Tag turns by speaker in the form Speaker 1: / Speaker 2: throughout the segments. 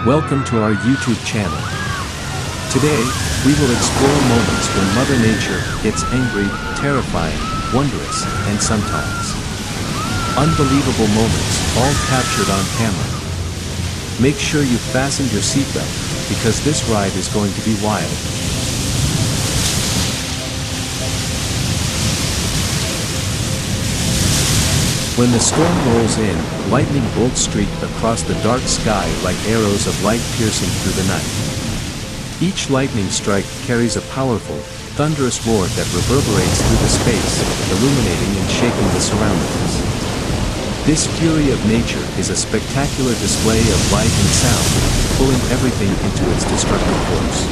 Speaker 1: Welcome to our YouTube channel. Today, we will explore moments when Mother Nature gets angry, terrifying, wondrous, and sometimes unbelievable moments, all captured on camera. Make sure you fastened your seatbelt, because this ride is going to be wild. When the storm rolls in, lightning bolts streak across the dark sky like arrows of light piercing through the night. Each lightning strike carries a powerful, thunderous roar that reverberates through the space, illuminating and shaking the surroundings. This fury of nature is a spectacular display of light and sound, pulling everything into its destructive course.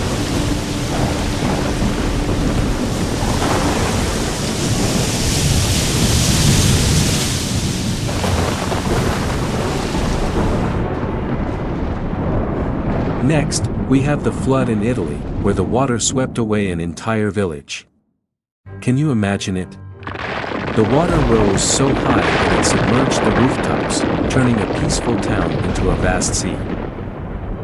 Speaker 1: Next, we have the flood in Italy, where the water swept away an entire village. Can you imagine it? The water rose so high that it submerged the rooftops, turning a peaceful town into a vast sea.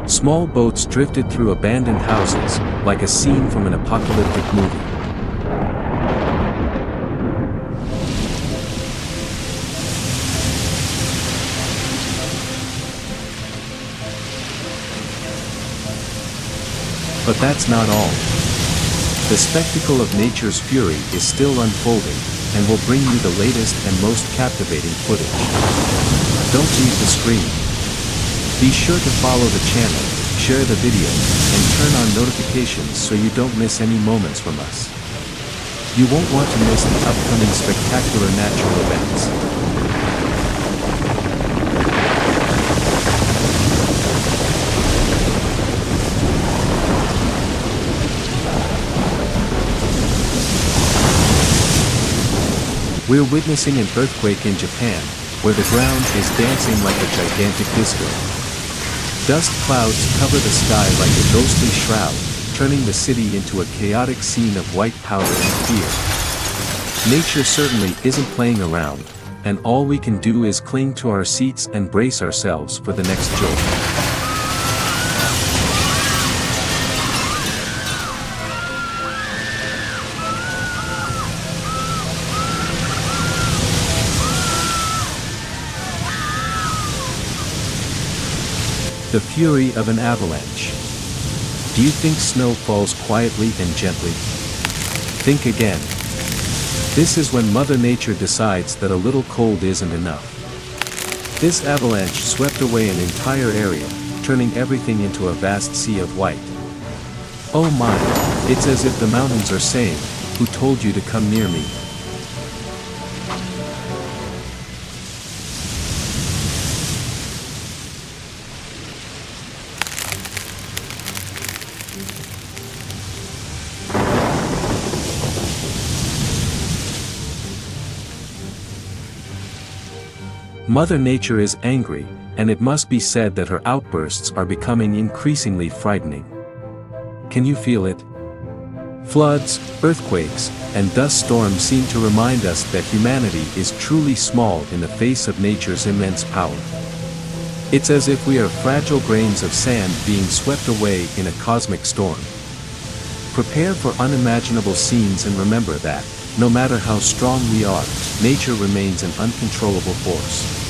Speaker 1: Small boats drifted through abandoned houses, like a scene from an apocalyptic movie. But that's not all. The spectacle of nature's fury is still unfolding, and will bring you the latest and most captivating footage. Don't leave the screen. Be sure to follow the channel, share the video, and turn on notifications so you don't miss any moments from us. You won't want to miss the upcoming spectacular natural events. We're witnessing an earthquake in Japan, where the ground is dancing like a gigantic disco. Dust clouds cover the sky like a ghostly shroud, turning the city into a chaotic scene of white powder and fear. Nature certainly isn't playing around, and all we can do is cling to our seats and brace ourselves for the next jolt. The fury of an avalanche. Do you think snow falls quietly and gently? Think again. This is when Mother Nature decides that a little cold isn't enough. This avalanche swept away an entire area, turning everything into a vast sea of white. Oh my, it's as if the mountains are saying, "Who told you to come near me?" Mother Nature is angry, and it must be said that her outbursts are becoming increasingly frightening. Can you feel it? Floods, earthquakes, and dust storms seem to remind us that humanity is truly small in the face of nature's immense power. It's as if we are fragile grains of sand being swept away in a cosmic storm. Prepare for unimaginable scenes and remember that, no matter how strong we are, nature remains an uncontrollable force.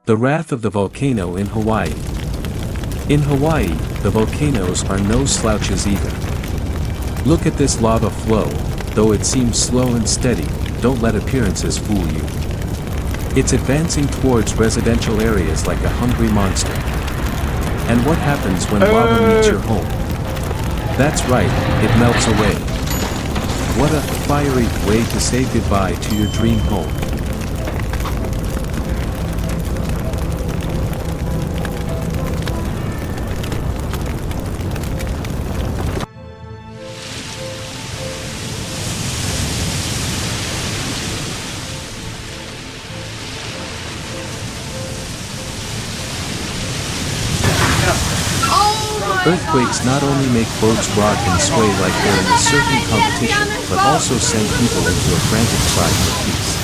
Speaker 1: The wrath of the volcano in Hawaii. In Hawaii, the volcanoes are no slouches either. Look at this lava flow, though it seems slow and steady, don't let appearances fool you. It's advancing towards residential areas like a hungry monster. And what happens when lava meets your home? That's right, it melts away. What a fiery way to say goodbye to your dream home. Earthquakes not only make boats rock and sway like they're in a surfing competition, but also send people into a frantic cry for peace.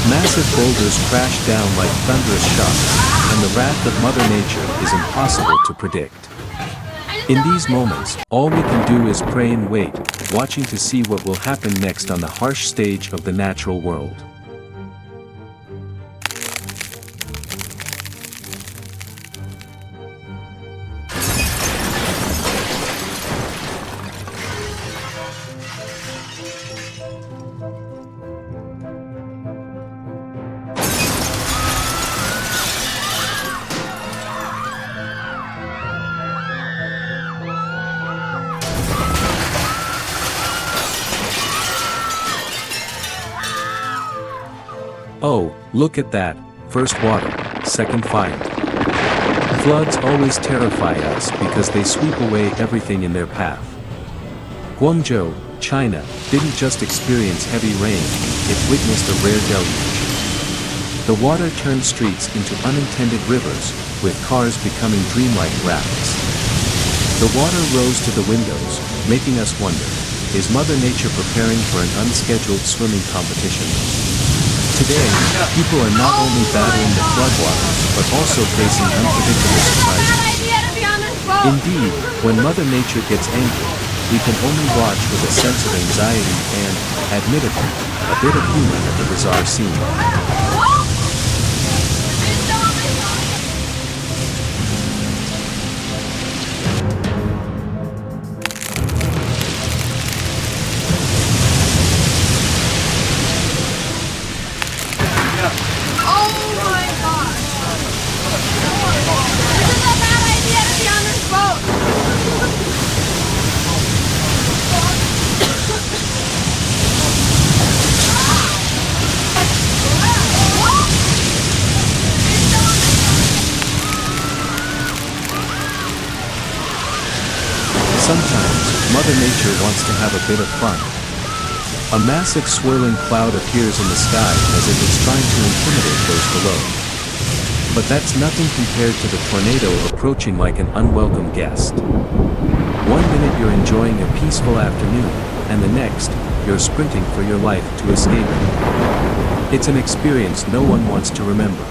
Speaker 1: Massive boulders crash down like thunderous shocks, and the wrath of Mother Nature is impossible to predict. In these moments, all we can do is pray and wait, watching to see what will happen next on the harsh stage of the natural world. Oh, look at that, first water, second fire. Floods always terrify us because they sweep away everything in their path. Guangzhou, China, didn't just experience heavy rain, it witnessed a rare deluge. The water turned streets into unintended rivers, with cars becoming dreamlike rafts. The water rose to the windows, making us wonder, is Mother Nature preparing for an unscheduled swimming competition? Today, people are not only battling the floodwaters, but also facing unpredictable surprises. Indeed, when Mother Nature gets angry, we can only watch with a sense of anxiety and, admittedly, a bit of humor at the bizarre scene. Sometimes, Mother Nature wants to have a bit of fun. A massive swirling cloud appears in the sky as if it's trying to intimidate those below. But that's nothing compared to the tornado approaching like an unwelcome guest. One minute you're enjoying a peaceful afternoon, and the next, you're sprinting for your life to escape it. It's an experience no one wants to remember.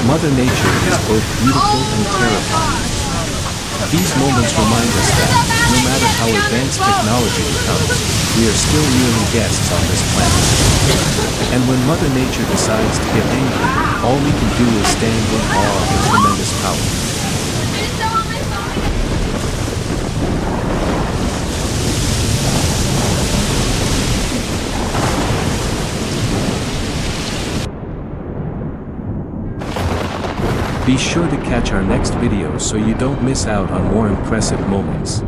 Speaker 1: Mother Nature is both beautiful and terrifying. These moments remind us that, no matter how advanced technology becomes, we are still merely guests on this planet. And when Mother Nature decides to get angry, all we can do is stand in awe of her tremendous power. Be sure to catch our next video so you don't miss out on more impressive moments.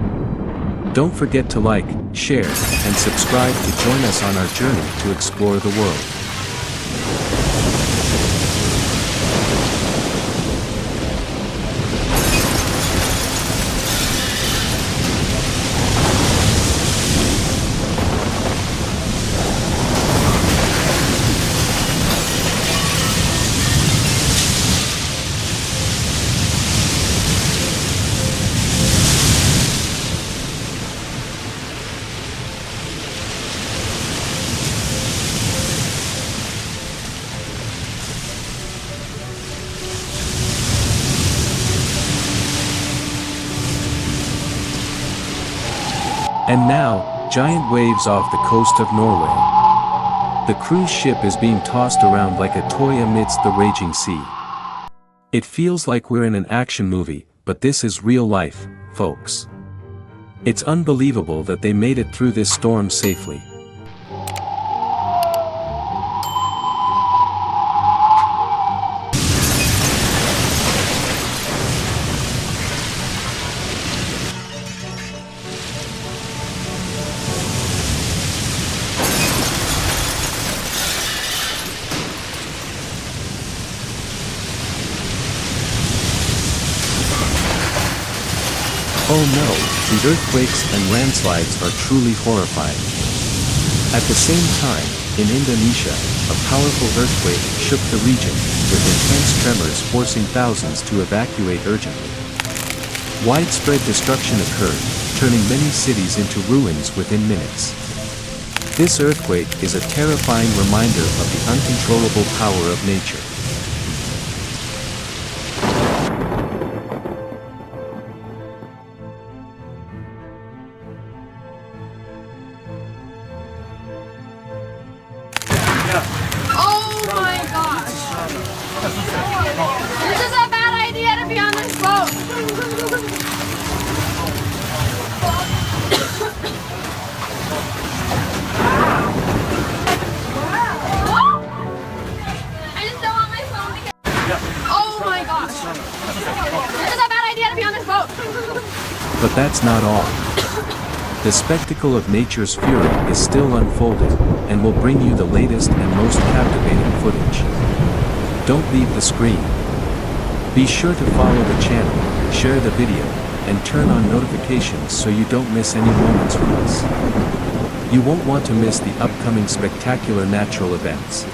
Speaker 1: Don't forget to like, share, and subscribe to join us on our journey to explore the world. And now, giant waves off the coast of Norway. The cruise ship is being tossed around like a toy amidst the raging sea. It feels like we're in an action movie, but this is real life, folks. It's unbelievable that they made it through this storm safely. Oh no, the earthquakes and landslides are truly horrifying. At the same time, in Indonesia, a powerful earthquake shook the region, with intense tremors forcing thousands to evacuate urgently. Widespread destruction occurred, turning many cities into ruins within minutes. This earthquake is a terrifying reminder of the uncontrollable power of nature.
Speaker 2: Oh my gosh! This is a bad idea to be on this boat! I just don't want my phone to get... Oh my gosh! This is a bad idea to be on this boat!
Speaker 1: But that's not all. The spectacle of nature's fury is still unfolding, and will bring you the latest and most captivating footage. Don't leave the screen. Be sure to follow the channel, share the video, and turn on notifications so you don't miss any moments from us. You won't want to miss the upcoming spectacular natural events.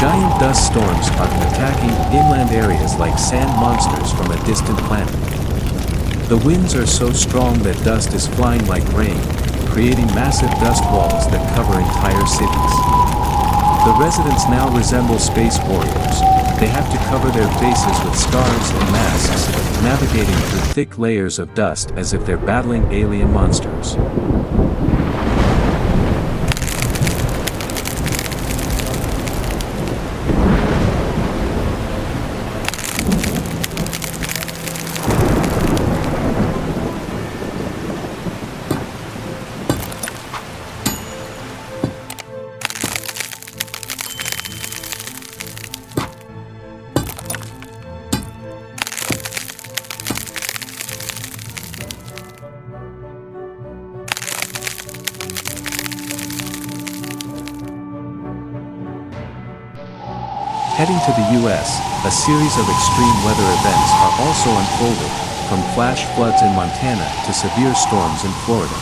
Speaker 1: Giant dust storms are attacking inland areas like sand monsters from a distant planet. The winds are so strong that dust is flying like rain, creating massive dust walls that cover entire cities. The residents now resemble space warriors. They have to cover their faces with scarves and masks, navigating through thick layers of dust as if they're battling alien monsters. Heading to the US, a series of extreme weather events are also unfolding, from flash floods in Montana to severe storms in Florida.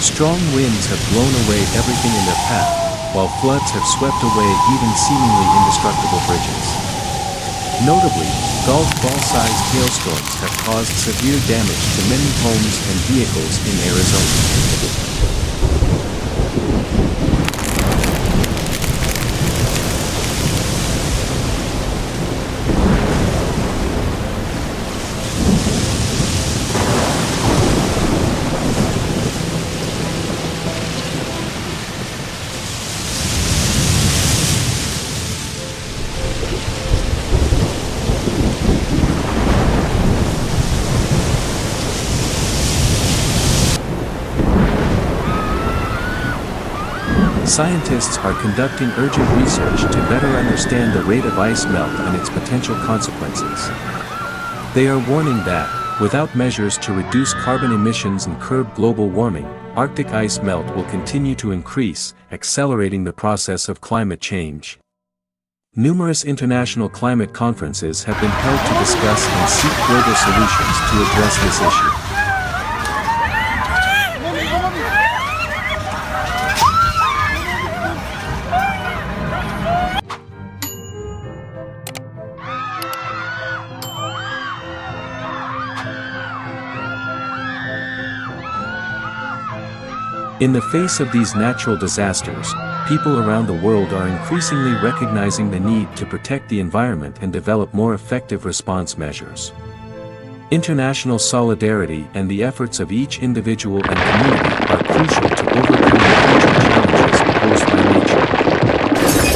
Speaker 1: Strong winds have blown away everything in their path, while floods have swept away even seemingly indestructible bridges. Notably, golf ball-sized hailstorms have caused severe damage to many homes and vehicles in Arizona. Scientists are conducting urgent research to better understand the rate of ice melt and its potential consequences. They are warning that, without measures to reduce carbon emissions and curb global warming, Arctic ice melt will continue to increase, accelerating the process of climate change. Numerous international climate conferences have been held to discuss and seek global solutions to address this issue. In the face of these natural disasters, people around the world are increasingly recognizing the need to protect the environment and develop more effective response measures. International solidarity and the efforts of each individual and community are crucial to overcoming future challenges posed by nature.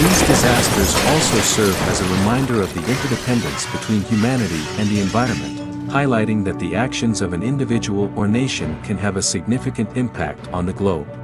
Speaker 1: These disasters disasters also serve as a reminder of the interdependence between humanity and the environment, highlighting that the actions of an individual or nation can have a significant impact on the globe.